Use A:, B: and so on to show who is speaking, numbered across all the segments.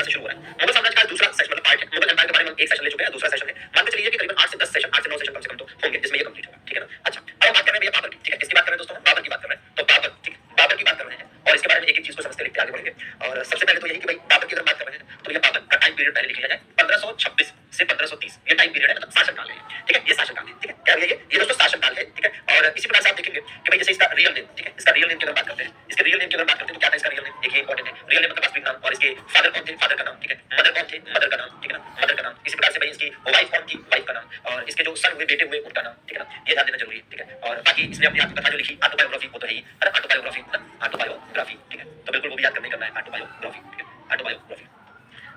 A: से शुरू हो रहा है। मुगल साम्राज्य का दूसरा सेशन मतलब पार्ट है। मुगल एम्पायर के बारे में एक सेशन ले चुके हैं, दूसरा सेशन है। मान के चलिए कि करीबन 8 से 10 सेशन, 8 से 9 सेशन कम से कम तो होंगे जिसमें ये कंप्लीट होगा, ठीक है ना। अच्छा, अब हम बात कर रहे हैं भैया बाबर की, ठीक है। किसकी बात कर रहे हैं दोस्तों? बाबर की बात कर रहे हैं। तो बाबर, ठीक है, बाबर की बात कर रहे हैं और इसके बारे में एक-एक चीज को समझते लिखते आगे बढ़ेंगे। और सबसे पहले तो यही कि भाई बाबर की अगर बात कर रहे हैं तो ये बाबर का टाइम पीरियड पहले लिख लिया जाए। 1526 से 1530 ये टाइम पीरियड है, मतलब शासनकाल है, ठीक है। ये शासनकाल है, ठीक है। क्या है ये दोस्तों? शासनकाल है, ठीक है। और इसी प्रकार से आप देखेंगे कि भाई जैसे इसका रियल नेम, ठीक है, इसका रियल नेम की अगर बात करते हैं, इसके रियल नेम की अगर बात करते हैं तो क्या था इसका रियल नेम? देखिए इंपॉर्टेंट है। रियल नेम मतलब वास्तविक नाम, और इसके फादर कौन थे? फादर का नाम, ठीक है। मदर कौन थे? मदर का नाम, ठीक है ना, मदर का नाम। इसी प्रकार से भाई इसकी वाइफ कौन थी? वाइफ का नाम। और इसके जो सन हुए, बेटे हुए, उनका नाम, ठीक है ना। ये ध्यान देना जरूरी है, ठीक है। और बाकी इसने अपनी आत्मकथा जो लिखी, ऑटोबायोग्राफी, वो तो है ही, है ना। ऑटोबायोग्राफी मतलब ऑटोबायोग्राफी, ठीक है। तो बिल्कुल वो भी याद करने करना है, ऑटोबायोग्राफी, ठीक है। ऑटोबायोग्राफी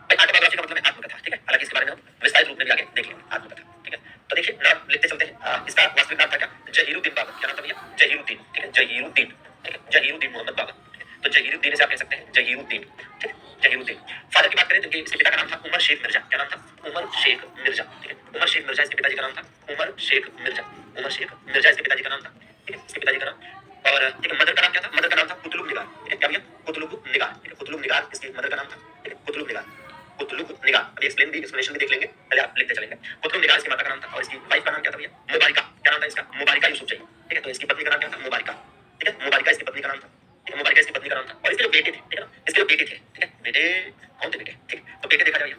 A: भाई, ऑटोबायोग्राफी का मतलब है आत्मकथा, ठीक है। हालांकि इसके बारे में हम विस्तारित रूप में भी आगे देख लेंगे, आत्मकथा, ठीक है। तो देखिए नाम लिखते चलते हैं। इसका वास्तविक नाम था क्या? जहीरुद्दीन बाबर। क्या नाम था भैया? जहीरुद्दीन, ठीक है। जहीरुद्दीन, ठीक है। जहीरुद्दीन मोहम्मद बाबर, ठीक है। तो जहीरुद्दीन से आप कह सकते हैं जहीरुद्दीन, ठीक है। जहीरुद्दीन। फादर की बात करें तो इसके पिता का नाम था उमर शेख मिर्जा। क्या नाम था? उमर शेख मिर्जा, ठीक है। उमर शेख मिर्जा इसके पिताजी का नाम था। उमर शेख मिर्जा, उमर शेख मिर्जा इसके पिताजी का नाम था, ठीक है। इसके पिताजी का नाम। और ठीक है, मदर का नाम क्या था? मदर का नाम था कुतुलुब निगार, ठीक है। क्या भैया? कुतुलुब निगार, ठीक है। कुतुलुब निगार इसकी मदर का नाम था, ठीक है। कुतुलुब निगार, कुतुलुब निगार। अभी एक्सप्लेनेशन भी देख लेंगे, पहले आप लिखते चलेंगे। कुतुलुब निगार इसकी माता का नाम था। और इसकी वाइफ का नाम क्या था भैया? मुबारिका। क्या नाम था इसका? मुबारिका यूसुफ चाहिए, ठीक है। तो इसकी पत्नी का नाम क्या था? मुबारिका, ठीक है। मुबारिका इसकी पत्नी का नाम था, ठीक है। मुबारिका इसकी पत्नी का नाम था। और इसके जो बेटे थे, ठीक है ना, इसके जो बेटे थे, ठीक है। बेटे कौन थे? बेटे, ठीक है। तो बेटे देखा जाए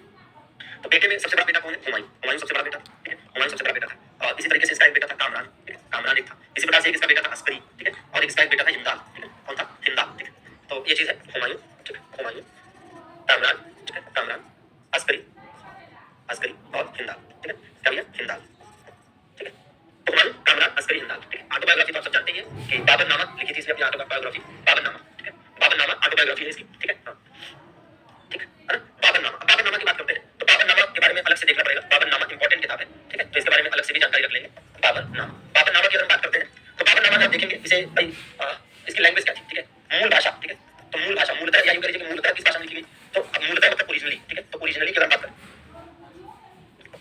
A: तो बेटे में सबसे बड़ा बेटा कौन है? हुमायूं। हुमायूं सबसे बड़ा बेटा, ठीक है। हुमायूं सबसे बड़ा बेटा था। और इसी तरीके से इसका एक बेटा था कामरान, ठीक है। कामरान एक था। इसी प्रकार से एक इसका बेटा था अस्करी, ठीक है। और इसका एक बेटा था हिंदाल, ठीक है। कौन था? हिंदाल, ठीक है। तो ये चीज है हुमायूं, ठीक है। हुमायूं, कामरान, ठीक है। कामरान, अस्करी, अस्करी और हिंदाल, ठीक है। क्या भैया? हिंदाल, ठीक है। तो हुमायूं, कामरान, अस्करी, हिंदाल, ठीक है। ऑटोबायोग्राफी तो आप सब जानते ही हैं कि बाबरनामा लिखी थी इसने अपनी ऑटोबायोग्राफी, बाबरनामा, ठीक है। बाबरनामा ऑटोबायोग्राफी है इसकी, ठीक है। ठीक है ना। बाबरनामा, बाबरनामा की बात करते हैं तो बाबरनामा के बारे में अलग से देखना पड़ेगा। बाबरनामा इंपॉर्टेंट किताब है, ठीक है। तो इसके बारे में अलग से भी जानकारी रख लेंगे। बाबरनामा, बाबरनामा की अगर बात करते हैं तो बाबरनामा में आप देखेंगे इसे भाई इसकी लैंग्वेज क्या थी, ठीक है। मूल भाषा, ठीक है। तो मूल भाषा मूलतः या यूं कह लीजिए कि मूलतः किस भाषा में लिखी गई? तो मूलतः मतलब ओरिजिनली, ठीक है। तो ओरिजिनली की अगर बात करें,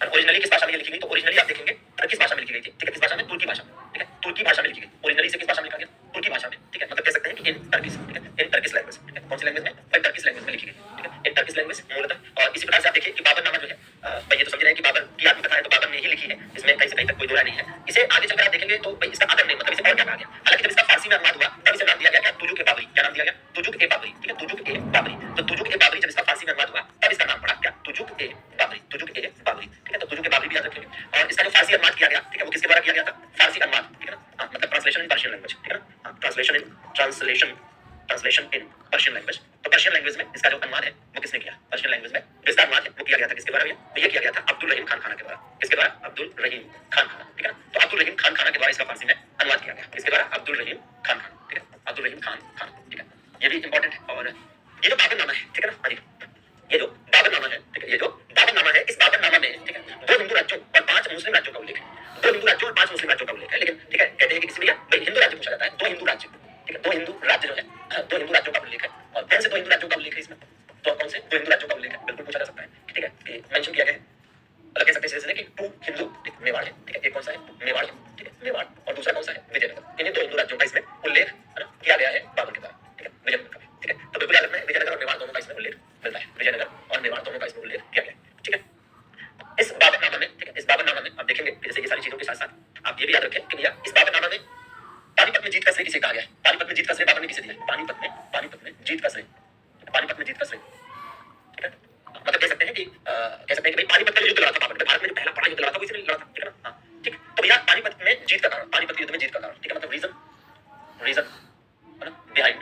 A: ओरिजिनली किस भाषा में लिखी गई? तो ओरिजिनली आप देखेंगे किस भाषा में लिखी गई थी, ठीक है। किस भाषा में? तुर्की भाषा में, ठीक है। तुर्की भाषा में लिखी गई। ओरिजिनली से किस भाषा में लिखा गया? तुर्की भाषा में, ठीक है। मतलब कह सकते हैं कि इन टर्किश, ठीक है। इन टर्किश लैंग्वेज, ठीक है। कौन सी लैंग्वेज में? भाई टर्किश लैंग्वेज में लिखी गई, ठीक है। इन टर्किश लैंग्वेज मूलतः। और इसी प्रकार से आप देखिए कि बाबरनामा जो है भाई ये तो समझ रहे हैं कि बाबर की आत्मकथा है तो बाबर ने ही लिखी है, इसमें कहीं से कहीं तक कोई दो राय नहीं है। इसे आगे चलकर आप देखेंगे तो भाई इसका अदर नेम मतलब इसे और क्या कहा गया? हालांकि जब इसका फारसी में अनुवाद हुआ तब इसे नाम दिया गया क्या? तुजुक ए बाबरी। क्या नाम दिया गया? तुजुक ए बाबरी, ठीक है। तुजुक ए बाबरी। तो तुजुक ए बाबरी जब इसका फारसी में अनुवाद हुआ तब इसका नाम पड़ा क्या? तुजुक ए बाबरी, तुजुक ए बाबरी, ठीक है। तो तुजुक ए बाबरी भी याद रखेंगे। और इसका जो फारसी अनुवाद किया गया, ठीक है, वो किसके द्वारा किया गया था? फारसी अनुवाद, ठीक है ना। मतलब ट्रांसलेशन इन पर्शियन लैंग्वेज, ठीक है ना। Translation in Persian language. तो पर्शियन लैंग्वेज में इसका जो अनुवाद है वो किसने किया? पर्शियन लैंग्वेज में इसका अनुवाद है वो किया गया था किसके द्वारा भैया? तो ये किया गया था अब्दुल रहीम खान खाना के द्वारा। किसके द्वारा? अब्दुल रहीम खान खाना, ठीक है ना। तो अब्दुल रहीम खान खाना के द्वारा इसका फारसी में अनुवाद किया गया। किसके द्वारा? अब्दुल रहीम खान खाना, ठीक है। अब्दुल रहीम खान खाना, ठीक है। ये भी इंपॉर्टेंट है। और ये जो बाबरनामा है, ठीक है ना, ये जो बाबरनामा है, ठीक है, ये जो बाबरनामा है, इस बाबरनामा में, ठीक है, 2 हिंदू राज्यों और 5 मुस्लिम राज्यों का उल्लेख है। 2 हिंदू राज्यों और 5 मुस्लिम राज्यों का उल्लेख है। लेकिन ठीक है, कहते हैं कि इसलिए भाई हिंदू राज्य पूछा जाता है, 2 हिंदू राज्य, ठीक है। 2 हिंदू राज्य जो है 2 हिंदू राज्यों का उल्लेख है। और कौन से 2 हिंदू राज्यों का उल्लेख है इसमें? तो कौन से 2 हिंदू राज्यों का उल्लेख है? बिल्कुल पूछा जा सकता है, ठीक है। कि मेंशन किया गया है, मतलब कह सकते हैं जैसे कि 2 हिंदू, ठीक, मेवाड़ है, ठीक है। एक कौन सा है? मेवाड़ है, ठीक है, मेवाड़। और दूसरा कौन सा है? विजयनगर। इन्हीं 2 हिंदू राज्यों का इसमें उल्लेख है ना किया गया है बाबर के द्वारा, ठीक है, विजयनगर का, ठीक है। तो बिल्कुल याद रखना है विजयनगर और मेवाड़ दोनों का इसमें उल्लेख मिलता है। विजयनगर और मेवाड़ दोनों का इसमें उल्लेख किया गया है, ठीक है। इस बाबरनामा में, ठीक है, इस बाबरनामा में आप देखेंगे जैसे ये सारी चीजों के साथ साथ आप ये भी याद रखें कि भैया इस बाबरनामा में पानीपत में जीत का श्रेय किसे कहा गया है? पानीपत में जीत का श्रेय बाबर ने किसे दिया है? पानीपत में जीत का श्रेय, पानीपत में जीत का श्रेय, ठीक है। मतलब कह सकते हैं कि भाई पानीपत का युद्ध लड़ा था बाबर ने, भारत में जो पहला बड़ा युद्ध लड़ा था वो इसने लड़ा था, ठीक है ना। हाँ, ठीक। तो भैया पानीपत में जीत का कारण, पानीपत के युद्ध में जीत का कारण, ठीक है, मतलब रीजन है ना बिहाइंड,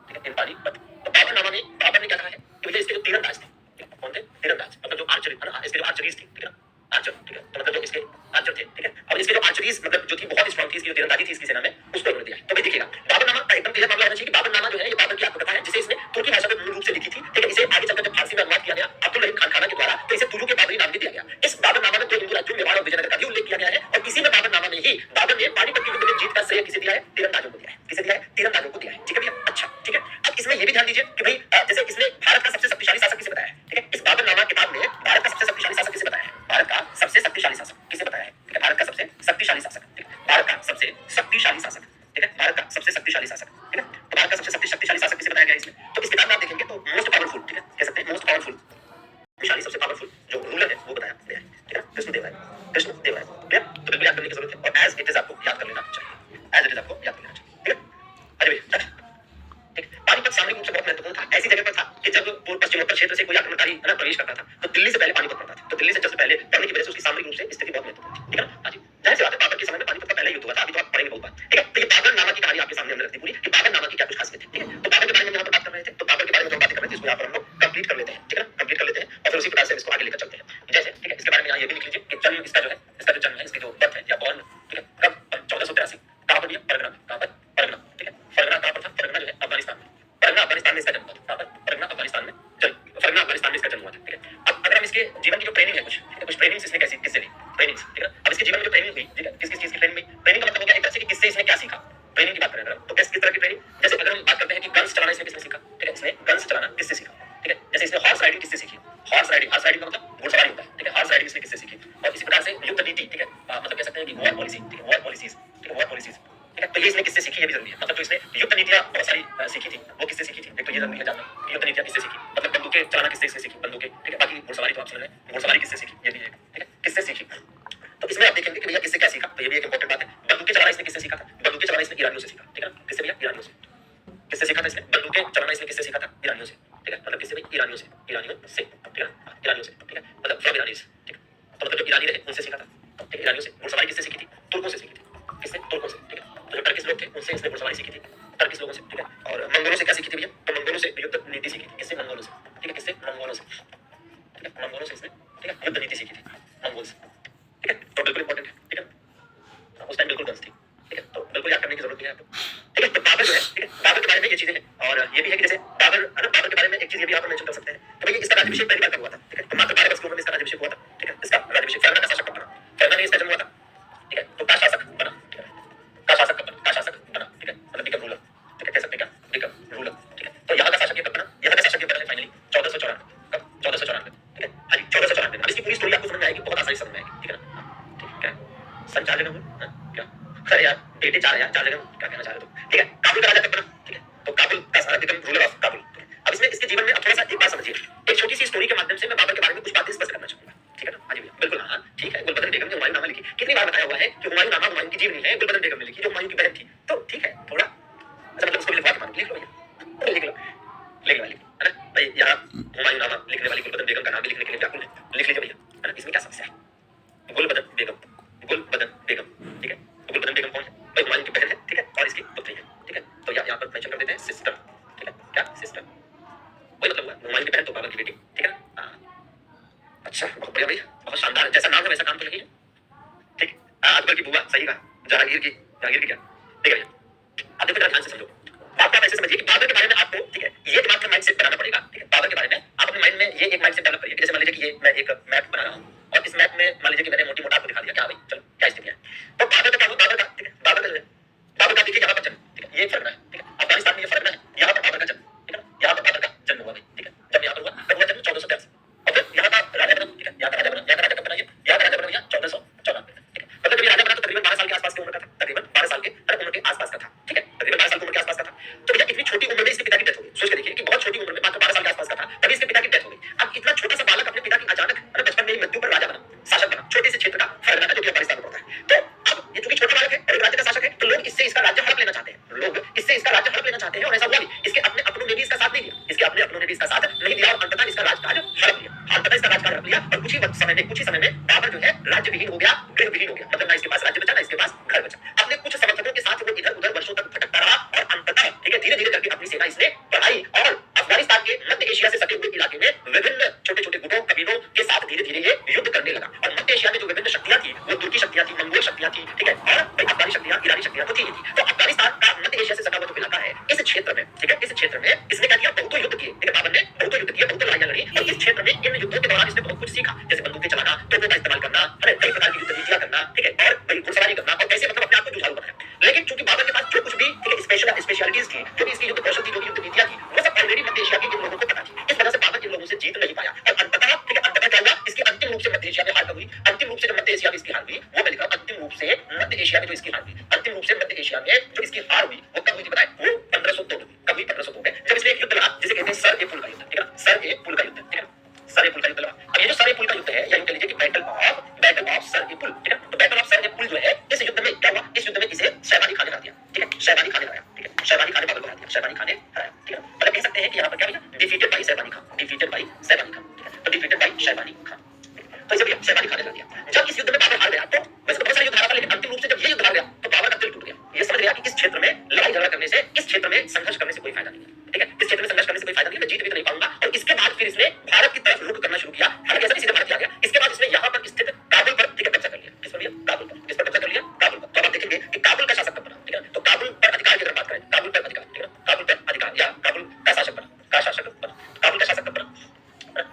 A: ठीक है, इन पानीपत। तो बाबर ने क्या कहा है कि भैया इसके जो तीरंदाज थे, ठीक है, कौन थे? तीरंदाज, मतलब जो आर्चर है ना, इसके जो आर्चरीज थी, ठीक है ना, आर्चर, ठीक है। तो मतलब जो इसके आर्चर थे, ठीक है। अब इसके जो आर्चरीज मतलब जो थी बहुत स्ट्रांग थी, इसकी जो तीरंदाजी थी इसकी सेना में, उसको इन्होंने दिया है। तो भाई देखिएगा बाबरनामा का एकदम क्लियर मामला होना चाहिए कि बाबरनामा जो है ये बाबर की आत्मकथा है जिसे इसने तुर्की भाषा में मूल रूप से लिखी थी, ठीक है। इसे आगे चलकर जब फारसी में अनुवाद किया गया अब्दुल रहीम खान खाना के द्वारा तो इसे तुजुक ए बाबरी नाम भी दिया गया। इस बाबरनामा में 2 हिंदू राज्यों मेवाड़ और विजयनगर का भी उल्लेख किया गया है। और इसी में बाबरनामा में ही बाबर ने पानीपत के युद्ध में जीत का श्रेय किसे दिया है? तीरंदाजों को दिया है। किसे दिया है? तीरंदाजों को दिया है, ठीक है भैया। अच्छा, ठीक है। अब इसमें ये भी ध्यान दीजिए कि भाई जैसे इसने भारत का सबसे शक्तिशाली शासक किसे बताया है, ठीक है। इस बाबरनामा किताब में भारत का सबसे शक्तिशाली शासक किसे बताया है? भारत का सबसे शक्तिशाली शासक किसे बताया है, ठीक है। भारत का सबसे शक्तिशाली शासक, ठीक है। भारत का सबसे शक्तिशाली शासक, ठीक है। भारत का सबसे शक्तिशाली शासक, ठीक है। तो भारत का सबसे शक्तिशाली शासक किसे बताया गया इसमें? तो इस किताब में आप देखेंगे तो मोस्ट पावरफुल, ठीक है, कह सकते हैं मोस्ट पावरफुल क्षेत्र से कोई आक्रमणकारी है ना प्रवेश करता था तो दिल्ली से पहले पानीपत पड़ता था। तो दिल्ली से सबसे पहले पड़ने की वजह से उसकी सामरिक रूप से स्थिति बहुत महत्वपूर्ण थी। ठीक है ना? हाँ जी। जाहिर सी बात है बाबर के समय में पानीपत का पहला युद्ध हुआ था। अभी तो आप पढ़ेंगे बहुत बार। ठीक है? तो ये बाबर नामा की कहानी आपके सामने हमने रख दी पूरी कि बाबर नामा की क्या कुछ खासियत है। ठीक है? तो बाबर के बारे में यहाँ पर बात कर रहे थे। तो बाबर के बारे में जो बातें कर रहे थे इसको यहाँ पर हम लोग कंप्लीट कर लेते हैं। ठीक है ना? कंप्लीट कर लेते हैं और फिर उसी प्रकार से इसको आगे लेकर चलते हैं। जैसे ठीक है इसके बारे में यहाँ ये भी लिख लीजिए कि जन्म इसका जो है इसका जो जन्म है इसकी जो बर्थ है या बॉर्न ठीक है कब 1483 कहाँ पर दिया परगना कहाँ पर परगना ठीक है परगना कहाँ पर था परगना जो है अफगानिस्तान में परगना अफगानिस्तान में इसका जन्म हुआ था कहाँ पर परगना अफगानिस्तान में परगना अफगानिस्तान में इसका जन्म हुआ था। ठीक है अब अगर हम इसके जीवन की जो ट्रेनिंग है कुछ ट्रेनिंग इसने कैसी किससे ली ट्रेनिंग ठीक है अब इसके जीवन में जो ट्रेनिंग हुई ठीक है किस किस चीज की ट्रेनिंग हुई ट्रेनिंग का मतलब हो गया एक तरह से कि किससे इसने क्या सीखा ट्रेनिंग की बात करें अगर तो किस तरह की ट्रेनिंग जैसे अगर हम बात करते हैं कि गन्स चलाना इसने किसने सीखा ठीक है इसने गन्स चलाना किससे सीखा ठीक है जैसे इसने हॉर्स राइडिंग किससे सीखी हॉर्स राइडिंग का मतलब घुड़सवारी होता है ठीक है हॉर्स राइडिंग इसने किससे सीखी और इसी प्रकार से युद्ध नीति ठीक है मतलब कह सकते हैं कि वॉर पॉलिसी ठीक है वॉर पॉलिसीज ठीक है वॉर पॉलिसीज ठीक है तो ये इसने किससे सीखी ये भी जरूरी है मतलब जो इसने युद्ध नीतियां बहुत सारी सीखी थी वो किससे सीखी थी एक तो ये जरूरी है जानना कि युद्ध नीतियां किससे सीखी मतलब बंदूकें चलाना किससे इसने सीखी बंदूकें ठीक है बाकी घुड़सवारी तो आप समझ रहे हैं घुड़सवारी किससे सीखी ये भी है ठीक है किससे सीखी तो इसमें आप देखेंगे कि भैया किससे क्या सीखा तो ये भी एक इंपॉर्टेंट बात है बंदूकें चलाना इसने किससे सीखा था बंदूकें चलाना इसने ईरानियों से सीखा ठीक है ना किससे भैया ईरानियों से किससे सीखा था इसने बंदूकें चलाना इसने किससे सीखा था ईरानियों से ठीक है मतलब किससे भाई ईरानियों से ठीक है ईरानियों से ठीक है मतलब फ्रॉम ईरानीज ठीक है तो मतलब जो ईरानी रहे उनसे सीखा था ठीक है ईरानियों से घुड़सवारी किससे सीखी थी तुर्कों से सीखी थी किससे तुर्कों से ठीक है तो जो टर्किश लोग थे उनसे इसने घुड़सवारी सीखी थी टर्किश लोगों से ठीक है और मंगोलों से क्या सीखी थी भैया तो मंगोलों से युद्ध नीति सीखी थी किससे मंगोलों से ठीक है किससे मंगोलों से ठीक है मंगोलों से इसने ठीक है युद्ध नीति सीखी थी मंगोल से ठीक है तो बिल्कुल इंपॉर्टेंट है ठीक है उस टाइम बिल्कुल गन्स थी ठीक है तो बिल्कुल याद करने की जरूरत नहीं है आपको ठीक है तो बाबर जो है ठीक है बाबर के बारे में ये चीजें हैं और ये भी है कि जैसे बाबर है ना बाबर के बारे में एक चीज ये भी यहाँ पर मेंशन कर सकते हैं कि भाई इसका राज्याभिषेक पहली बार कब हुआ था ठीक है तो मात्र 12 वर्ष की उम्र में इसका राज्याभिषेक हुआ था ठीक है इसका राज्याभिषेक फरना का शासक कब बना फरना ने इसका जन्म हुआ था ठीक है तो का शासक बना ठीक है का शासक कब बना का शासक बना ठीक है मतलब बिकम रूलर ठीक है कह सकते हैं क्या बिकम रूलर ठीक है तो यहाँ का शासक ये कब बना यहाँ का शासक ये बना है फाइनली 1494 कब 1494 ठीक है हाँ जी 1494 अब इसकी पूरी स्टोरी आपको समझ में आएगी बहुत आसानी से समझ में आएगी ठीक है ना ठीक है सन 4 जगह हुए क्या अरे यार डेटे 4 है यार 4 जगह क्या कहना चाह रहे हो ठीक है काबुल का राजा कब बना ठीक है तो काबुल का सारा बिकम रूलर ऑफ काबुल अब इसमें इसके जीवन में अब थोड़ा सा एक बात समझिए एक छोटी सी स्टोरी के माध्यम से मैं बाबर के बारे में कुछ बातें स्पष्ट करना चाहूंगा ठीक है ना हाँ जी भैया बिल्कुल हाँ ठीक है गुलबदन बेगम ने हुमायूं नामा लिखी कितनी बार बताया हुआ है कि हुमायूं नामा हुमायूं की जीवनी है गुलबदन बेगम ने लिखी जो हुमायूं की बहन थी तो ठीक है थोड़ा अच्छा मतलब उसको लिखवा के मानो लिख लो भैया लिख लो है ना भाई यहाँ हुमायूं नामा लिखने वाली गुलबदन बेगम का नाम भी लिखने के लिए व्याकुल है लिख लीजिए भैया है ना इसमें क्या समस्या है गुलबदन बेगम ठीक है तो गुलबदन बेगम कौन है भाई हुमायूं की बहन है ठीक है और इसकी पुत्री है ठीक है तो यहाँ पर मेंशन कर देते हैं सिस्टर ठीक है क्या सिस्टर वही मतलब हुआ हुमायूं की बहन तो बाबर की बेटी ठीक है ना अच्छा बहुत बढ़िया भैया बहुत शानदार जैसा नाम है वैसा काम तो नहीं है ठीक है अकबर की बुआ सही कहा जहांगीर की क्या ठीक है अब देखो जरा ध्यान से समझो बात आप ऐसे समझिए कि बाबर के बारे में आपको ठीक है ये दिमाग में माइंडसेट बनाना पड़ेगा ठीक है बाबर के बारे में आप अपने माइंड में ये एक माइंडसेट डेवलप करिए जैसे मान लीजिए कि ये मैं एक मैप बना रहा हूँ और इस मैप में मान लीजिए कि मैंने मोटी मोटा आपको दिखा दिया क्या भाई चलो क्या स्थिति है तो बाबर का क्या हुआ बाबर का ठीक है बाबर का जो है बाबर का देखिए यहाँ पर जन्म ठीक है ये फर्क है ठीक है अफगानिस्तान में ये फर्क है यहाँ पर बाबर का जन्म ठीक है यहाँ पर बाबर का जन्म हुआ भाई ठीक है जब यहाँ पर हुआ तब हुआ जन्म 1483 और फिर यहाँ का राजा बना ठीक है यहाँ का राजा बना यहाँ का राजा कब बना ये यहाँ का राजा बना भैया 1494 ठीक है मतलब जब ये राजा बना तो तकरीबन 12 साल के आसपास की उम्र का था तकरीबन 12 साल के उम्र के आसपास का था ठीक है तकरीबन 12 साल की उम्र के आसपास का था तो भैया इतनी छोटी उम्र में इसके पिता की डेथ हो गई सोच के देखिए कि बहुत छोटी उम्र में मात्र 12 साल के आसपास का था तभी इसके पिता की डेथ हो गई अब इतना छोटा सा बालक अपने पिता की अचानक बचपन में ही मृत्यु पर राजा बना शासक बना छोटे से क्षेत्र का फरगना का जो कि अफगानिस्तान में पड़ता है तो अब ये चूंकि छोटा बालक है और एक राज्य का शासक है तो लोग इससे इसका राज्य हड़प लेना चाहते हैं और ऐसा हुआ भी इसके अपने अपनों ने भी इसका साथ नहीं दिया इसके अपने अपनों ने भी इसका साथ नहीं दिया और अंततः इसका राजकाज हड़प लिया और कुछ ही समय में बाबर जो है राज्य विहीन हो गया गृह विहीन हो गया मतलब ना इसके पास राज्य बचा ना इसके पास घर बचा अपने कुछ समर्थकों के साथ वो इधर उधर वर्षों तक भटकता रहा और अंततः ठीक है धीरे धीरे करके अपनी सेना इसने बढ़ाई और अफगानिस्तान के मध्य एशिया से सटे हुए इलाके में विभिन्न छोटे छोटे गुटों कबीलों के साथ धीरे धीरे ये युद्ध करने लगा और मध्य एशिया में जो विभिन्न शक्तियां थी वो तुर्की शक्तियां थी मंगोल शक्तियां थी ठीक है और अफगानी शक्तियां ईरानी शक्तियां तो थी तो अफगानिस्तान का मध्य एशिया से सटा हुआ जो इलाका है इस क्षेत्र में ठीक है इस क्षेत्र में इसने क्या किया बहुतों युद्ध किए ठीक है बाबर ने बहुतों युद्ध किए बहुतों लड़ाइयां लड़ी और इस क्षेत्र में इन युद्धों के दौरान इसने बहुत कुछ सीखा जैसे बंदूकें चलाना तोपों का इस्तेमाल करना है कई प्रकार की युद्ध नीतियां करना ठीक है और भाई घुड़सवारी करना और कैसे मतलब अपने आप को जुझारू बनाया लेकिन चूंकि बाबर के पास जो कुछ भी ठीक है स्पेशलिटीज थी जो भी इसकी युद्ध कौशल थी जो भी युद्ध नीतियां थी वो सब ऑलरेडी मध्य एशिया के इन लोगों को पता थी इस वजह से बाबर इन लोगों से जीत नहीं पाया और अंततः ठीक है अंततः क्या हुआ इसकी अंतिम रूप से मध्य एशिया में हार हुई अंतिम रूप से जब मध्य एशिया में इसकी हार हुई वो मैं लिख रहा हूं अंतिम रूप से मध्य एशिया में जो इसकी हार हुई अंतिम रूप से मध्य एशिया में जो इसकी हार हुई वो कब हुई थी बताएं वो 1502 में कब हुई 1502 में जब इसने एक युद्ध लड़ा जिसे कहते हैं सर ए पुल का युद्ध ठीक है सर ए पुल का युद्ध ठीक है सर ए पुल का युद्ध लड़ा अब ये जो सर ए पुल का युद्ध है या यूं कह लीजिए कि बैटल ऑफ सर ए पुल ठीक है तो बैटल ऑफ सर ए पुल जो है इस युद्ध में क्या हुआ इस युद्ध में इसे शहबानी खान ने हरा दिया ठीक है शहबानी खान ने हराया ठीक है शहबानी खान ने बाबर को हरा दिया शहबानी खान ने हराया ठीक है मतलब कह सकते हैं कि यहाँ पर क्या भैया defeated by Shaibani Khan, defeated by Shaibani Khan, ठीक है, तो डिफीटेड बाई शैबानी खान। तो इसे भैया शैबानी खान ने हरा दिया। जब इस युद्ध में बाबर हार गया, तो वैसे तो बहुत सारे युद्ध हारा था, लेकिन अंतिम रूप से जब ये युद्ध हार गया तो बाबर का दिल टूट गया। ये समझ गया कि इस क्षेत्र में लड़ाई झगड़ा करने से, इस क्षेत्र में संघर्ष करने से कोई फायदा नहीं है, ठीक है, इस क्षेत्र में संघर्ष करने से कोई फायदा नहीं है, मैं जीत भी तो नहीं पाऊंगा। और इसके बाद फिर इसने भारत की तरफ रुख करना शुरू किया। हालांकि ऐसा नहीं सीधे भारत आ गया, इसके बाद इसने यहाँ पर स्थित काबुल पर, ठीक है, कब्जा कर लिया। किस पर लिया? काबुल पर। किस पर कब्जा कर लिया? काबुल पर। तो आप देखेंगे कि काबुल का शासक कब बना, ठीक है, तो काबुल पर अधिकार की अगर बात करें, काबुल पर अधिकार, ठीक है, काबुल पर अधिकार या काबुल का शासक बना, का शासक बना, काबुल का शासक कब बना?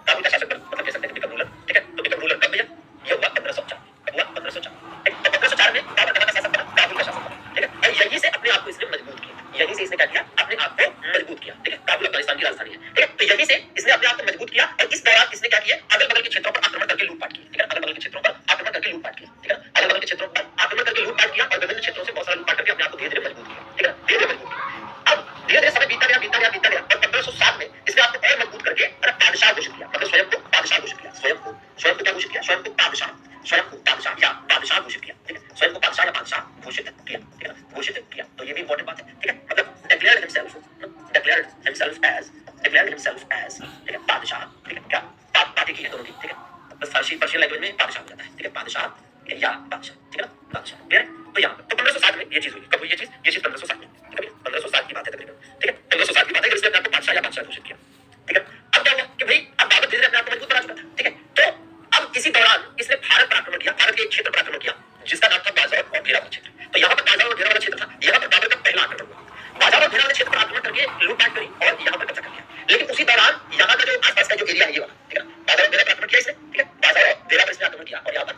A: काबुल का शासक बना मतलब कह सकते हैं बिकम रूलर, ठीक है, तो बिकम रूलर कब भैया? ये हुआ 1504। कब हुआ? 1504। तो 1504 में बाबर कहाँ का शासक बना? काबुल का शासक बना, ठीक है, और यहीं से अपने आप को इसने मजबूत किया। यहीं से इसने क्या किया? अपने आप को मजबूत किया, ठीक है, काबुल अफगानिस्तान की राजधानी है, ठीक है, तो यहीं से इसने अपने आप को मजबूत किया। और इस दौरान इसने क्या किया? अगल बगल के क्षेत्रों पर आक्रमण करके लूटपाट की, ठीक है, अगल बगल के क्षेत्रों पर आक्रमण करके लूटपाट किया, ठीक है, अगल बगल के क्षेत्रों पर आक्रमण करके लूटपाट किया और विभिन्न क्षेत्रों से बहुत सारा लूटपाट करके अपने आप को धीरे धीरे मजबूत किया, ठीक है, धीरे धीरे मजबूत किया। अब धीरे धीरे समय बीता गया, बीता गया, बीता गया, और 1507 में इसने आपको और मजबूत करके बादशाह घोषित किया, मतलब स्वयं को बादशाह घोषित किया, स्वयं को क्या घोषित किया? स्वयं को बादशाह, स्वयं को बादशाह या बादशाह घोषित किया, ठीक है, स्वयं को बादशाह या बादशाह घोषित किया, ठीक है, घोषित किया। तो ये भी इंपॉर्टेंट बात है, ठीक है, मतलब declared himself, ठीक है, बादशाह, ठीक है, क्या बातें की है दोनों की, ठीक है, बस पर्शियन लैंग्वेज में बादशाह हो जाता है, ठीक है, बादशाह या बादशाह, ठीक है ना, बादशाह, क्लियर है? तो यहाँ तो 1507 में ये चीज हुई। कब हुई ये चीज? 1507 में, ठीक है, 1507 की बात है तकरीबन, ठीक है, 1507 की बात है, इसने अपने आप को बादशाह या बादशाह घोषित किया, ठीक है। अब क्या हुआ कि भाई अब बाबर धीरे धीरे अपने आप को मजबूत बना चुका था, ठीक है, तो अब इसी दौरान इसने भारत पर आक्रमण किया, भारत के एक क्षेत्र पर आक्रमण किया जिसका नाम था बाजार और भेरा वाला क्षेत्र। तो यहाँ पर बाजार और भेरा वाला क्षेत्र था, यहाँ पर बाबर का पहला आक्रमण हुआ। बाजार और भेरा वाले क्षेत्र पर आक्रमण करके लूटपाट करी और यहाँ पर कब्जा कर लिया। लेकिन उसी दौरान यहाँ का जो आसपास का जो एरिया है ये वाला, ठीक है, बाजार और भेरा पर आक्रमण किया इसने, ठीक है, बाजार और भेरा पर इसने आक्रमण किया और यहाँ पर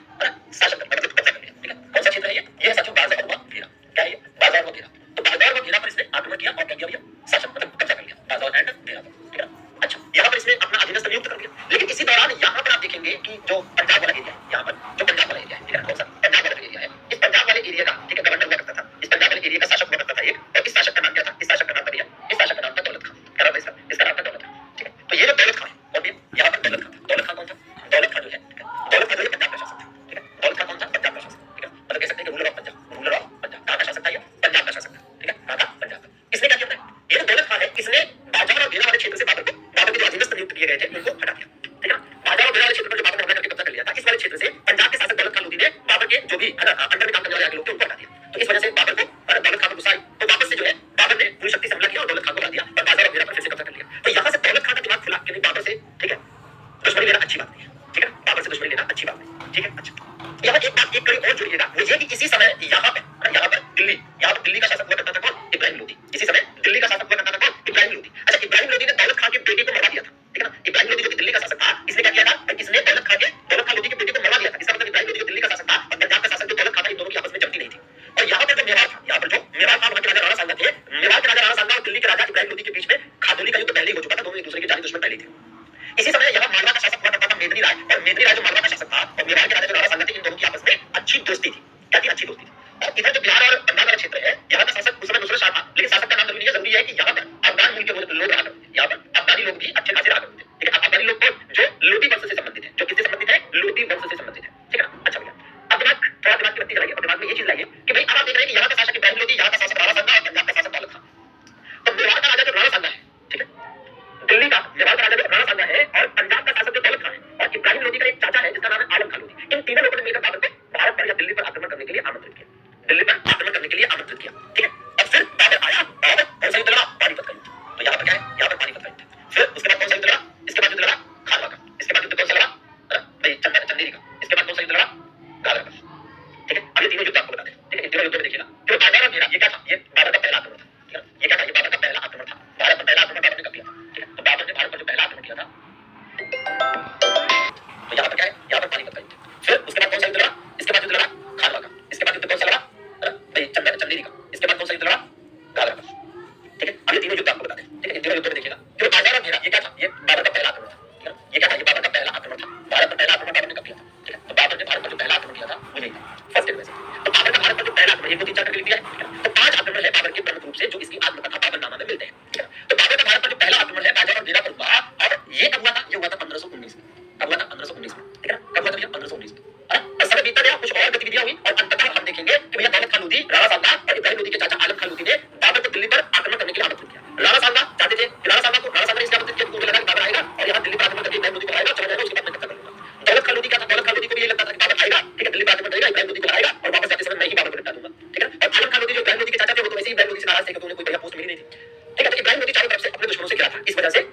A: शासन कर मतलब कब्जा कर लिया, ठीक है। कौन सा क्षेत्र है ये? है साथियों बाजार और भेरा। क्या है ये? बाजार और भेरा। तो बाजार और भेरा पर इसने आक्रमण किया और क्या किया भैया? शासन मतलब कब्जा कर लिया बाजार एंड भेरा पर, ठीक है। अच्छा, यहाँ पर इसने अपना अधीनस्थ नियुक्त कर दिया। लेकिन इसी दौरान यहाँ पर आप देखेंगे कि जो पंजाब वाला एरिया है, यहाँ पर जो पंजाब वाला एरिया है, ठीक है, कौन सा? पंजाब वाला एरिया है। इस पंजाब वाले एरिया का, ठीक है, गवर्नर हुआ करता था। इस पंजाब वाले एरिया का शासक हुआ करता था एक, और इस शासक का नाम क्या था? इस शासक का नाम था भैया, इस शासक का नाम था दौलत खान। क्या नाम है इसका? इसका नाम था दौलत खान, ठीक है। तो ये जो दौलत खान है, और भी यहाँ पर दौलत खान था। दौलत खान कौन था? दौलत खान जो है, ठीक है, दौलत खान जो है पंजाब का शासक था, ठीक है, दौलत खान कौन था? पंजाब का शासक, ठीक है, मतलब कह सकते हैं कि ruler of Punjab, ruler of Punjab. कहाँ का शासक था ये? पंजाब का शासक था, ठीक है, कहाँ का? पंजाब का। इसने क्या किया? ये जो दौलत खान है इसने बाजार और भेरा वाले क्षेत्र से बाबर के जो अधीनस्थ नियुक्त किए गए थे उनको हटा दिया, ठीक है। बाजार और भेरा वाले क्षेत्र पर जो बाबर ने हमला करके कब्जा कर लिया था, इस वाले क्षेत्र से पंजाब के शासक दौलत खान लोधी ने बाबर के जो भी अंडर में काम करने वाले आगे लोग थे उनको हटा दिया। तो इस वजह से बाबर को दौलत खान को गुस्सा आई, तो वापस से जो है बाबर ने पूरी शक्ति से हमला किया और दौलत खान को हटा दिया और बाजार और भेरा पर फिर से कब्जा कर लिया। तो यहाँ से दौलत खान का दिमाग खुला कि बाबर से, ठीक है, दुश्मनी लेना अच्छी बात नहीं है, ठीक है, बाबर से दुश्मनी लेना अच्छी बात नहीं, ठीक है। अच्छा, यहाँ एक बात एक कड़ी और जुड़िएगा, वो ये कि इसी समय यहाँ पर दिल्ली का शासक हुआ करता था कौन? इब्राहिम लोदी। इसी समय दिल्ली का शासक हुआ करता था कौन? इब्राहिम लोदी। अच्छा, इब्राहिम लोदी ने दौलत खान के बेटे को मरवा दिया था, ठीक है ना। इब्राहिम लोदी जो कि दिल्ली का शासक था, इसने क्या किया था? इसने दौलत खान लोदी के बेटे को मरवा दिया था। इसका मतलब इब्राहिम लोदी जो दिल्ली का शासक था और पंजाब का शासक जो दौलत खान था, इन दोनों की आपस में जमती नहीं थी। और यहाँ पर जो मेवाड़ था, वहाँ के राजा राणा सांगा थे। मेवाड़ के राजा राणा सांगा और दिल्ली के राजा इब्राहिम लोदी के बीच में खादोली का युद्ध पहले ही हो चुका था, दोनों एक दूसरे के जानी दुश्मन पहले थे। इसी समय यहाँ मालवा का शासक हुआ करता था मेदिनी राय, और मेदिनी राय जो मालवा का शासक था और मेवाड़ के राजा जो राणा सांगा थे, इन दोनों की आपस में अच्छी दोस्ती थी। क्या थी? अच्छी दोस्ती थी। और इधर जो बिहार और बंगाल वाला क्षेत्र है, यहाँ का शासक उस समय नुसरत शाह था, लेकिन शासक का नाम जरूरी है। जरूरी है कि यहाँ पर अफगान मूल के लोग रहा करते थे, यहाँ पर अफगानी लोग भी अच्छे खासे रहा करते थे, ठीक है। अफगानी लोग जो लोधी वंश से संबंधित है, जो किससे संबंधित है? लोधी वंश से संबंधित है, ठीक है ना। अच्छा भैया, अब दिमाग की बत्ती जलाइए और दिमाग में ये चीज लाइए कि भाई अब आप देख रहे हैं कि यहाँ का शासक इब्राहिम लोदी, यहाँ का शासक राणा सांगा और पंजाब का शासक दौलत खान। तो मेवाड़ का राजा जो राणा सांगा है, ठीक है, दिल्ली का मेवाड़ का राजा जो राणा सांगा है और पंजाब का शासक जो दौलत खान है और इब्राहिम लोदी का एक चाचा है जिसका नाम है आलम खान लोधी, इन तीनों लोगों ने मिलकर बाबर को भारत पर या दिल्ली पर आक्रमण करने के लिए आमंत्रित किया, दिल्ली पर आक्रमण करने के लिए आमंत्रित किया, ठीक है। और फिर बाबर आया और कौन सा युद्ध लड़ा? पानीपत का युद्ध। तो यहाँ पर क्या है? यहाँ पर पानीपत का युद्ध। फिर उसके बाद कौन सा युद्ध लड़ा?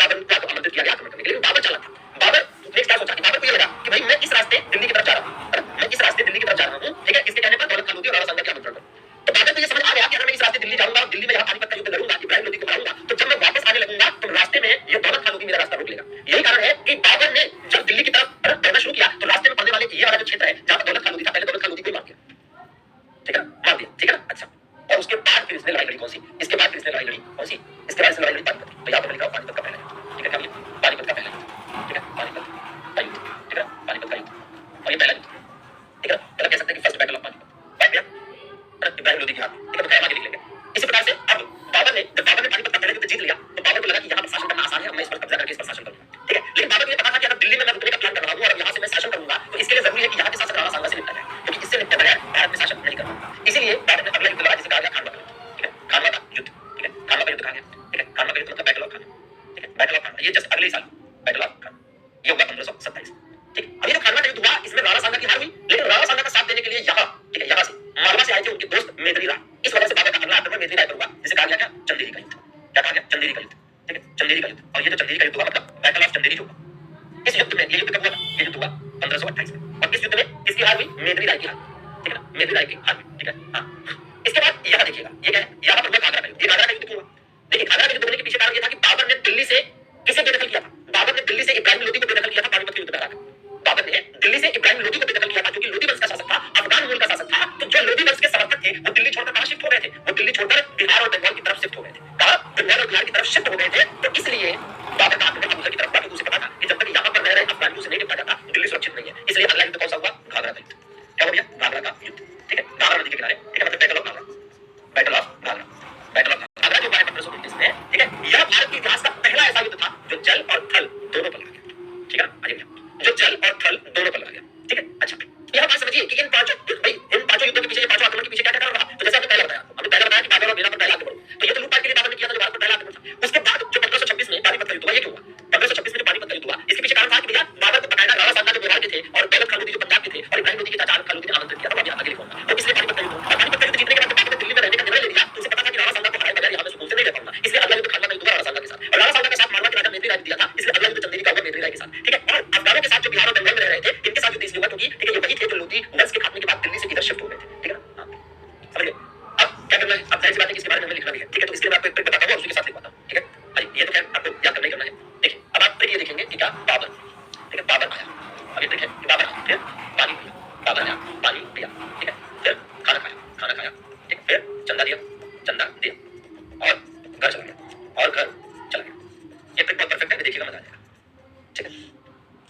A: बाबर को आमंत्रित किया गया आक्रमण करने के लिए, लेकिन बाबर चला था। बाबर ने क्या सोचा कि बाबर को ये लगा कि भाई मैं इस रास्ते दिल्ली की तरफ जा रहा हूँ, मैं इस रास्ते दिल्ली की तरफ जा रहा हूँ, ठीक है, इसके कहने पर दौलत खान लोधी और राणा सांगा के आमंत्रण पर। तो बाबर को ये समझ आ गया कि अगर मैं इस रास्ते दिल्ली जाऊंगा और दिल्ली में यहाँ पानीपत का युद्ध लड़ूंगा, इब्राहिम लोधी को मारूंगा, तो जब मैं वापस आने लगूंगा तो रास्ते में ये दौलत खान लोधी मेरा रास्ता रोक लेगा। यही कारण है कि बाबर ने जब दिल्ली की तरफ दौड़ना शुरू किया तो रास्ते में पड़ने वाले ये वाला जो क्षेत्र है जहां पर दौलत खान लोधी था, पहले दौलत खान लोधी को मार दिया, ठीक है, मार दिया, ठीक है ना। अच्छा, और उसके बाद फिर इसने लड़ाई लड़ी कौन सी? इसके बाद फिर इसने लड़ाई लड़ी कौन सी? इसके बाद इसने लड़ाई लड़ी पानीपत की। तो यहाँ पर लिखा पानीपत का पहला युद्ध, ठीक है, क्या बोलिए, पानीपत का पहला युद्ध, ठीक है, पानीपत का युद्ध, ठीक है, पानीपत का युद्ध, और ये पहला युद्ध, ठीक है, मतलब कह सकते हैं कि फर्स्ट बैटल ऑफ पानीपत बात गया इब्राहिम लोधी के हाथ, ठीक है। तो आगे लिख लेंगे इसी प्रकार से। अब बाबर ने जब बाबर ने पानीपत का पहला युद्ध जीत लिया तो बाबर को लगा कि यहाँ पर शासन करना आसान है, मैं इस पर कब्जा करके इस पर शासन करूंगा, ठीक है। लेकिन बाबर को ये पता था कि अगर दिल्ली में मैं रुकने का प्लान कर रहा हूँ और यहाँ से मैं शासन करूंगा तो इसके लिए जरूरी है कि यहाँ के शासक राणा सांगा से निपटा जाए, क्योंकि इससे निपटे बगैर भारत में शासन नहीं करना। इसीलिए बाबर ने अगला युद्ध लड़ा जिसे कहा गया खानवा का युद्ध, ठीक है, खानवा का युद्ध, ठीक है, खानवा का युद्ध कहा गया, ठीक है, खानवा का युद्ध मतलब बैटल ऑफ खानवा, ठीक है, बैटल ऑफ खानवा, ये जस्ट अगले ही साल बैटल ऑफ खानवा, ये होगा 1527, ठीक। अब ये जो खानवा का युद्ध हुआ इसमें राणा सांगा की हार हुई, लेकिन राणा सांगा का साथ देने के लिए यहाँ, ठीक है, यहाँ से मालवा से आए थे उनके दोस्त मेदिनी राय, इस वजह से बाबर का अगला आक्रमण मेदिनी राय पर हुआ जिसे कहा गया क्या, चंदेरी का युद्ध, क्या कहा गया, चंदेरी का युद्ध, ठीक है, चंदेरी का युद्ध। और ये जो चंदेरी का युद्ध हुआ मतलब बैटल ऑफ चंदेरी जो हुआ, इस युद्ध में, ये युद्ध कब हुआ, ये युद्ध हुआ 1528 में, और इस युद्ध में किसकी हार हुई, मेदिनी राय की हार, ठीक है, मेदिनी राय की हार हुई, ठीक है। हाँ, इसके बाद यहाँ देखिएगा, ये क्या है, यहाँ पर हुआ घाघरा का युद्ध। ये घाघरा का युद्ध क्यों हुआ? देखिए, घाघरा का युद्ध होने के पीछे कारण ये था कि बाबर ने दिल्ली से किसे बेदखल किया था, बाबर ने दिल्ली से इब्राहिम लोधी को बेदखल किया था पानीपत के युद्ध में हराकर। बाबर ने दिल्ली से इब्राहिम लोधी को बेदखल किया था क्योंकि लोधी वंश का शासक था, अफगान मूल का शासक था। तो जो लोधी वंश के समर्थक थे वो दिल्ली छोड़कर कहां शिफ्ट हो गए थे, वो दिल्ली छोड़कर बिहार और बंगाल की तरफ शिफ्ट हो गए थे, कहां, बंगाल और बिहार की तरफ शिफ्ट हो गए थे। तो इसलिए बाबर का आक्रमण अबू की तरफ था, क्योंकि उसे पता था कि जब तक यहाँ पर रह रहे अफगानियों से नहीं निपटा जाता दिल्ली सुरक्षित नहीं है। इसलिए अगला युद्ध कौन सा हुआ, घाघरा का युद्ध, क्या हो गया, घाघरा का युद्ध, ठीक है, घाघरा नदी के किनारे, ठीक है, मतलब battle of Ghaghra, battle of Ghaghra, battle of Ghaghra जो हुआ 1529 में, ठीक है। यह भारत के इतिहास का पहला ऐसा युद्ध था जो जल और थल दोनों पर लड़ा गया, ठीक है ना, आइए जो जल और थल दोनों पर लड़ा गया, ठीक है। अच्छा, यह बात समझिए कि इन पांचों युद्धों के पीछे, ये पांचों आक्रमण के पीछे क्या क्या कारण रहा। तो जैसे आपने पहले बताया, हमने पहले बताया कि बाबर और मीरा पर पहला आक्रमण, तो ये तो लूटपाट के लिए बाबर ने किया था, जो भारत पर पहला आक्रमण था। उसके बाद जो 1526 में पानीपत का युद्ध हुआ, ये क्यों हुआ, 1526 में जो पानीपत का युद्ध हुआ इसके पीछे कारण था कि भैया बाबर को बकायदा राणा सांगा जो बिहार के थे और दौलत खान लोधी जो पंजाब के थे और इब्राहिम लोधी के चाचा आलम खान लोधी ने आमंत्रित किया था, वो आगे लिखूंगा। तो इसलिए पानीपत का युद्ध, और पानीपत का युद्ध जीतने के बाद बाबर ने दिल्ली में रहने का निर्णय ले लिया, तो उसे पता था कि राणा सांगा को हराए बगैर यहाँ में सुकून से नहीं रह पाऊंगा, इसलिए अगला युद्ध खानवा का युद्ध हुआ राणा सांगा के साथ, और राणा सांगा के साथ मालवा के राजा मेदिनी राय ने दिया था, इसलिए अगला युद्ध चंदेरी का हुआ मेदिनी राय के साथ, ठीक है। और अफगानों के साथ जो बिहार और बंगाल में रह रहे थे इनके साथ युद्ध इसलिए हुआ क्योंकि, ठीक है, ये वही थे जो लोधी वंश के खात्मे के बाद दिल्ली से इधर शिफ्ट हो गए थे, ठीक है ना। समझिए अब क्या करना है, अब जाहिर सी बात है कि इसके बारे में हमें लिखना भी है, ठीक है। तो इसके लिए मैं आपको एक ट्रिक बताता हूँ और उसी के साथ लिखवाता हूँ, ठीक है। अरे ये तो खैर आपको याद करना ही करना है। देखिए अब आप ट्रिक ये देखेंगे कि क्या, बाबर, ठीक है, बाबर आया, अब ये ट्रिक है कि बाबर आया, फिर पानी पिया, बाबर आया, पानी पिया, ठीक है, फिर खाना खाया, खाना खाया, ठीक, फिर चंदा दिया, चंदा दिया, और घर चला गया, और घर चला गया। ये ट्रिक बहुत परफेक्ट है, देखिएगा मजा आ जाएगा, ठीक है।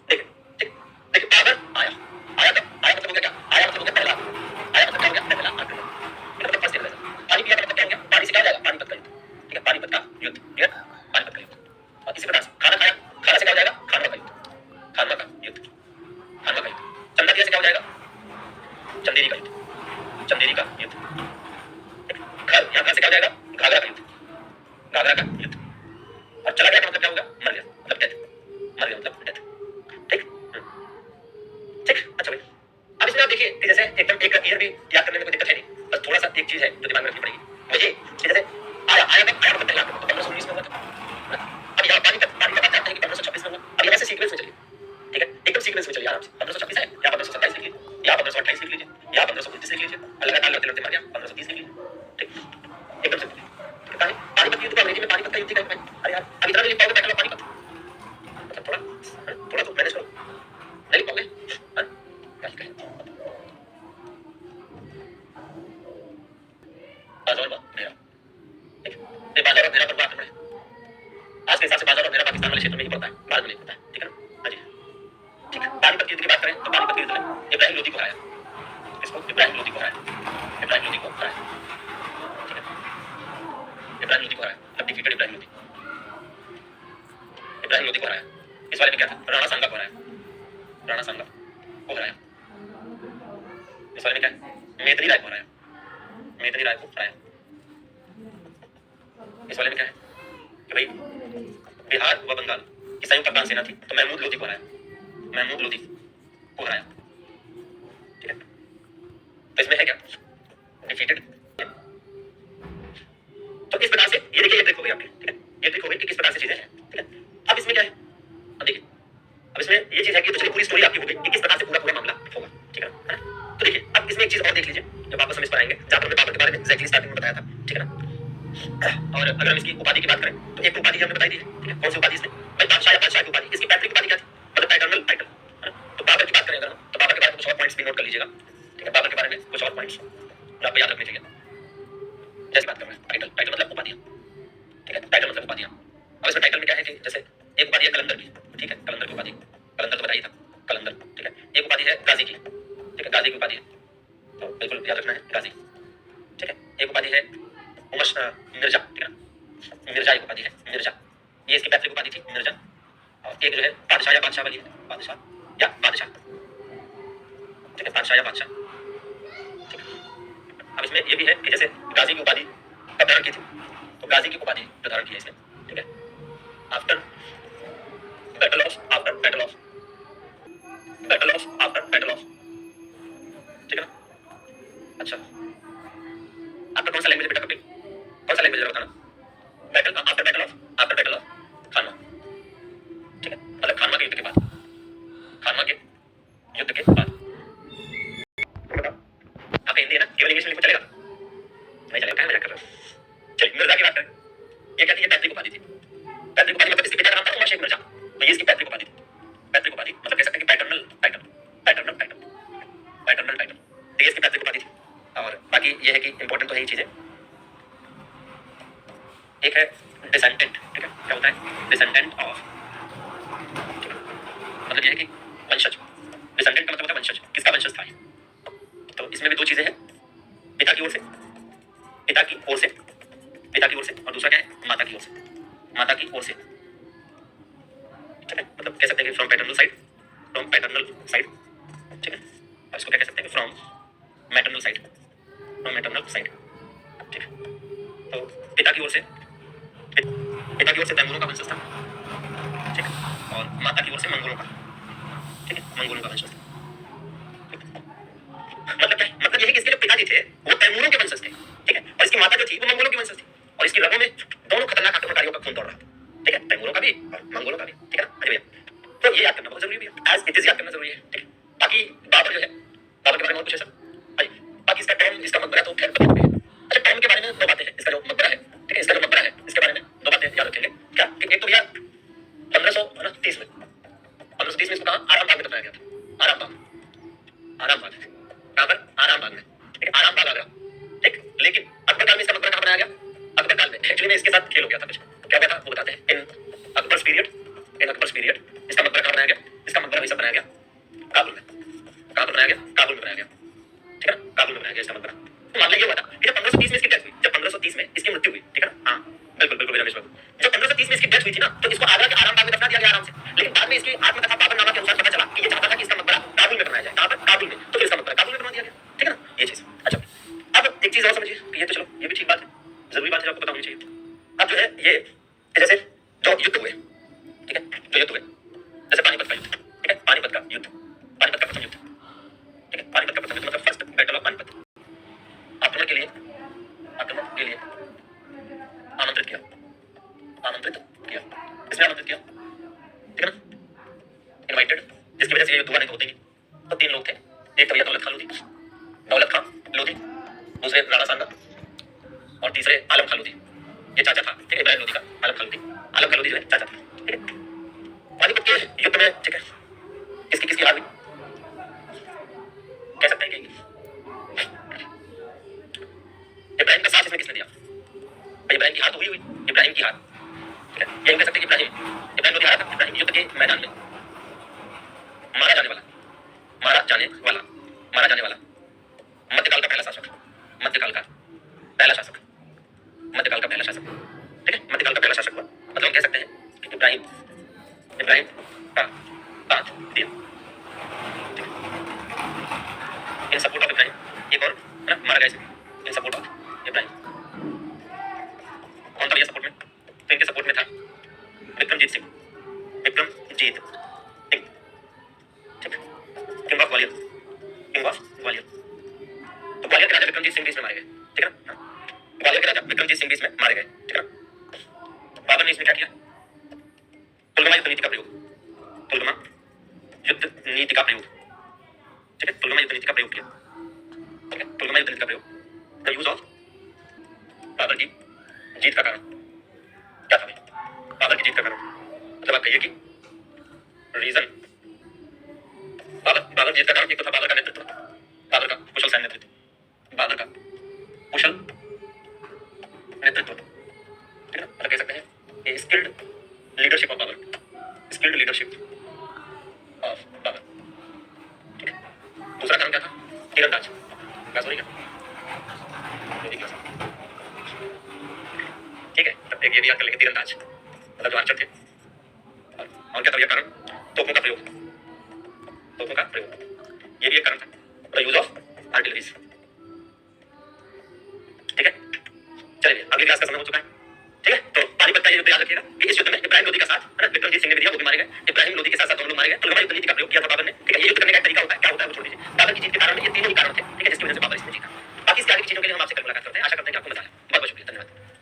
A: देखिए, ठीक, देखिए बाबर आया, आया मतलब हो गया क्या, आया मतलब हो गया पहला, आया मतलब क्या हो गया, पहला आक्रमण, मतलब फर्स्ट स्टेज। पानी पिया मतलब क्या हो गया, पानी से क्या हो जाएगा, पानीपत का युद्ध, ठीक है, पानीपत का युद्ध, ठीक है, पानीपत का युद्ध। और इसी प्रकार से खाना खाया, खाना से क्या हो जाएगा, खानवा का युद्ध, खानवा का युद्ध, खानवा का युद्ध। चंदा दिया से क्या हो जाएगा, चंदेरी का युद्ध, चंदेरी का युद्ध। घर, यहाँ घर से क्या हो जाएगा, घाघरा का युद्ध, घाघरा का युद्ध। और चला गया मतलब क्या होगा, मर गया मतलब डेथ, मर गया मतलब डेथ, ठीक, ठीक। अच्छा भाई, अब इसमें आप देखिए कि जैसे एकदम एक ईयर भी याद करने में कोई दिक्कत है नहीं, बस थोड़ा सा एक चीज है जो दिमाग में रखनी पड़ेगी वो ये कि जैसे आया मतलब पहला आक्रमण तो 1519 में हुआ था, अब यहाँ पानीपत बात करते हैं कि 1526 में हुआ। अब यहाँ से सीक्वेंस में चलिए, ठीक है, एकदम सीक्वेंस में चलिए आराम से। 1526 है, यहाँ 1527 लिख लीजिए, यहाँ 1528 लिख लीजिए, यहाँ 1529 लिख लीजिए, लगातार लड़ते लड़ते मर गया 1530 लिख लीजिए, ठीक, एकदम से पानीपत युद्ध को अंग्रेजी में पानीपत का युद्ध कहेंगे भाई। अरे यार अब इतना नहीं लिख पाओगे बैटल ऑफ पानीपत, मतलब थोड़ा तो मैनेज करो, नहीं लिख पाओगे, क्या लिखा है बाजार और मेरा, ठीक है, बाजार और मेरा पर आक्रमण है। आज के हिसाब से बाजार और मेरा पाकिस्तान वाले क्षेत्र में ही पड़ता है, भारत में नहीं पड़ता है, ठीक है ना। हाँ जी, ठीक है। पानीपत युद्ध की बात करें तो पानीपत के युद्ध में इब्राहिम लोधी को हराया, इसको इब्राहिम लोधी को हराया, इब्राहिम लोधी को हराया, ठीक है, इब्राहिम लोधी को हराया, अब डिफीटेड इब्राहिम लोधी, इब्राहिम लोधी को हराया। इस वाले में क्या था, राणा सांगा को हराया, राणा सांगा को हराया। इस वाले में क्या है, मेदिनी राय को हराया, मेदिनी राय को हराया। इस वाले में क्या है कि भाई बिहार व बंगाल की संयुक्त अफगान सेना थी तो महमूद लोधी को हराया, महमूद लोधी को हराया, ठीक है। तो इसमें है क्या, डिफीटेड। तो इस प्रकार से ये देखिए, ये ट्रिक हो गई आपकी, ठीक है, ये ट्रिक हो गई कि किस प्रकार से चीजें हैं, ठीक है। अब और अगर हम इसकी उपाधि की बात करें तो एक उपाधि हमने बताई दी है, ठीक है, कौन सी उपाधि इसने भाई बादशाह या बादशाह की उपाधि, इसकी पैतृक उपाधि क्या थी मतलब पैटर्नल टाइटल, है ना। तो बाबर की बात करें अगर हम तो बाबर के बारे में कुछ और पॉइंट्स भी नोट कर लीजिएगा, ठीक है, बाबर के बारे में कुछ और पॉइंट्स जो आपको याद रखने चाहिए। जैसे बात कर रहे हैं टाइटल, टाइटल मतलब उपाधियां, ठीक है, टाइटल मतलब उपाधियां। अब इसमें टाइटल में क्या है कि जैसे एक उपाधि है कलंदर की, ठीक है, कलंदर की उपाधि, कलंदर तो बताइए था, कलंदर, ठीक है। एक उपाधि है गाजी की, ठीक है, गाजी की उपाधि है, तो बिल्कुल याद रखना है गाजी, ठीक है। एक उपाधि है मिर्जा, ठीक है, मिर्जा एक उपाधि है, मिर्जा, ये इसकी पैतृक उपाधि थी मिर्जा। और एक जो है बादशाह या बादशाह वाली है, बादशाह या बादशाह, ठीक है, बादशाह या बादशाह, ठीक है। अब इसमें ये भी है कि जैसे गाजी की उपाधि कब धारण की थी, तो गाजी की उपाधि जो धारण की है इसने, ठीक है, after battle of, after battle of, battle of, after battle of, ठीक है ना। अच्छा, आपका कौन सा लैंग्वेज बेटा कपिल, कौन सा लैंग्वेज बताना, battle after battle of, after battle of Khanwa, ठीक है, मतलब खानवा के युद्ध के बाद, खानवा के युद्ध के बाद। आपका हिंदी है ना, केवल इंग्लिश में लिखो चलेगा, नहीं चलेगा, क्या मजाक कर रहे हो। चलिए मिर्जा की बात करें, ये कहती है पैतृक उपाधि थी, पैतृक उपाधि मतलब इसके पिता का नाम था उमर शेख मिर्जा, तो ये इसकी पैतृक उपाधि थी, पैतृक उपाधि मतलब कह सकते हैं कि paternal title, paternal title, paternal title, तो ये इसकी पैतृक उपाधि थी। और बाकी ये है कि इंपॉर्टेंट तो है ये चीजें। एक है डिसेंडेंट, ठीक है, क्या होता है डिसेंडेंट ऑफ, मतलब ये है कि वंशज, डिसेंडेंट का मतलब होता है वंशज, किसका वंशज था ये। तो इसमें भी दो चीजें हैं, पिता की ओर से, पिता की ओर से, पिता की ओर से, और दूसरा क्या है माता की ओर से, माता की ओर से, ठीक है, मतलब कह सकते हैं कि from paternal side, from paternal side, ठीक है, और इसको क्या कह सकते हैं कि from maternal side, from maternal side, ठीक है। तो पिता की ओर से, पिता की ओर से तैमूरों का वंशज था, ठीक है, और माता की ओर से मंगोलों का, ठीक है, मंगोलों का वंशज था। मतलब क्या है, मतलब ये है कि इसके जो पिताजी थे वो तैमूरों के वंशज थे, ठीक है, और इसकी माता जो थी वो मंगोलों की वंशज थी, और इसकी रगों में दोनों खतरनाक आक्रमणकारियों का खून दौड़ रहा था, ठीक है, तैमूरों का भी और मंगोलों का भी, ठीक है ना। अरे भैया तो ये याद करना बहुत जरूरी है, एज इट इज याद करना जरूरी है, ठीक है। बाकी बाबर जो है, बाबर के बारे में और कुछ है सर भाई, बाकी इसका टॉम, इसका मकबरा तो खैर बता देंगे। अच्छा, टॉम के बारे में दो बातें हैं, इसका जो मकबरा है, ठीक है, इसका जो मकबरा है इसके बारे में दो बातें याद रखेंगे। क्या कि एक तो भैया 1530 में, 1530 में इसको कहा आराम बाग में दफनाया गया था, आराम बाग, आराम बाग, कहां पर आराम बाग में, ठीक है, आराम बाग आगरा, ठीक। लेकिन अकबर काल में इसका मकबरा कहां बनाया गया, अकबर काल में एक्चुअली में इसके साथ खेल हो गया था कुछ, क्या हुआ था वो बताते हैं। इन अकबर्स पीरियड, इन अकबर्स पीरियड इसका मकबरा कहां बनाया गया, इसका मकबरा वैसा बनाया गया काबुल में, कहां पर बनाया गया, काबुल में बनाया गया, ठीक है ना, काबुल में बनाया गया इसका मकबरा। तो मामला ये हुआ था कि जब 1530 में इसकी डेथ हुई, जब 1530 में इसकी मृत्यु हुई, ठीक है ना, हाँ बिल्कुल बिल्कुल रमेश बाबू, जब 1530 में इसकी डेथ हुई थी ना तो इसको आगरा के आराम बाग में दफना दिया गया आराम से। लेकिन बाद में इसकी आत्मकथा बाबरनामा के अनुसार पता चला कि ये चाहता था कि इसका मकबरा काबुल में बनाया जाए, कहां पर काबुल में, तो फिर इसका मकबरा काबुल में बना दिया गया, ठीक है ना, ये चीज। अच्छा, अब एक चीज और समझिए कि ये तो चलो ये भी ठीक बात है, जरूरी बात है, आपको पता होनी चाहिए। अब जो है ये जैसे जो युद्ध हुए, ठीक है, जो युद्ध हुए जैसे पानीपत का युद्ध, ठीक है, पानीपत का युद्ध, पानीपत का प्रथम युद्ध, ठीक है, पानीपत का प्रथम युद्ध मतलब फर्स्ट बैटल ऑफ पानीपत, आक्रमण के लिए, आक्रमण के लिए आमंत्रित किया, आमंत्रित किया, किसने आमंत्रित किया, ठीक है ना, इनवाइटेड, जिसकी वजह से ये युद्ध हुआ, नहीं तो होते नहीं। तो तीन लोग थे, एक तो भैया दौलत खान लोधी, दौलत खान लोधी, दूसरे राणा सांगा, और तीसरे आलम खान लोधी, ये चाचा था, ठीक है, इब्राहिम लोधी का आलम खान लोधी, आलम खान लोधी जो है चाचा था, ठीक है। पानीपत के युद्ध में, ठीक है, किसकी किसकी हार हुई, कह सकते हैं कि इब्राहिम का साथ इसमें किसने दिया, इब्राहिम की हार तो हुई हुई, इब्राहिम की हार, ठीक है, ये कह सकते हैं कि इब्राहिम लोधी हारा था, इब्राहिम युद्ध के मैदान में मारा जाने वाला, मारा जाने वाला, मारा जाने वाला मध्यकाल का पहला शासक, मध्यकाल का पहला शासक, मध्यकाल का पहला शासक, ठीक है, मध्यकाल का पहला शासक हुआ, मतलब हम कह सकते हैं कि इब्राहिम, इब्राहिम का बात दिया, ठीक है, इन सपोर्ट ऑफ इब्राहिम, एक और है ना मारा गया, इन सपोर्ट ऑफ इब्राहिम, कौन था भैया सपोर्ट में, तो इनके सपोर्ट में था विक्रमजीत सिंह, विक्रमजीत सिंह, ठीक है, king of Gwalior, king of Gwalior, तो ग्वालियर के राजा विक्रमजीत सिंह भी इसमें मारे गए, ठीक है ना, ग्वालियर के राजा विक्रमजीत सिंह भी इसमें मारे गए, ठीक है ना। बाबर ने इसमें क्या किया, तुलगमा युद्ध नीति का प्रयोग, तुलगमा युद्ध नीति का प्रयोग, ठीक है, तुलगमा युद्ध नीति का प्रयोग किया, ठीक है, तुलगमा युद्ध नीति का प्रयोग, द यूज ऑफ बाबर की जीत का कारण क्या था भाई? बाबर की जीत का कारण मतलब आप कहिए कि रीजन। बाबर जीत का कारण एक तो था बाबर का नेतृत्व, बाबर का कुशल सैन्य नेतृत्व, बाबर का कुशल नेतृत्व, ठीक है ना? मतलब कह सकते हैं skilled leadership of Babur, skilled leadership of Babur, ठीक है। दूसरा कारण क्या था? तीरंदाज, क्लास हो रही है? मेरी क्लास, ठीक है। तब एक ये भी याद कर लेंगे, तीरंदाज मतलब जो आर्चर थे। और क्या था भैया कारण? तोपों का प्रयोग, तोपों का प्रयोग, ये भी एक कारण था। द यूज ऑफ आर्टिलरीज, ठीक है। चलिए अगली क्लास का समय हो चुका है, ठीक है। तो पानीपत का ये युद्ध याद रखिएगा कि इस युद्ध में इब्राहिम लोदी का साथ, है ना, विक्रमजीत सिंह ने भी दिया, वो भी मारे गए। इब्राहिम लोदी के साथ साथ दोनों लोग मारे गए। पुलवामा युद्ध नीति का प्रयोग किया था बाबर ने, ठीक है। ये युद्ध करने का एक तरीका होता है, क्या होता है वो छोड़ दीजिए। बाबर की जीत के कारण ये तीनों ही कारण थे, ठीक है, जिसकी वजह से बाबर इसमें जीता। बाकी इसके आगे की चीजों के लिए हम आपसे कल मुलाकात करते हैं। आशा करते हैं कि आपको मजा आया। बहुत बहुत शुक्रिया, धन्यवाद।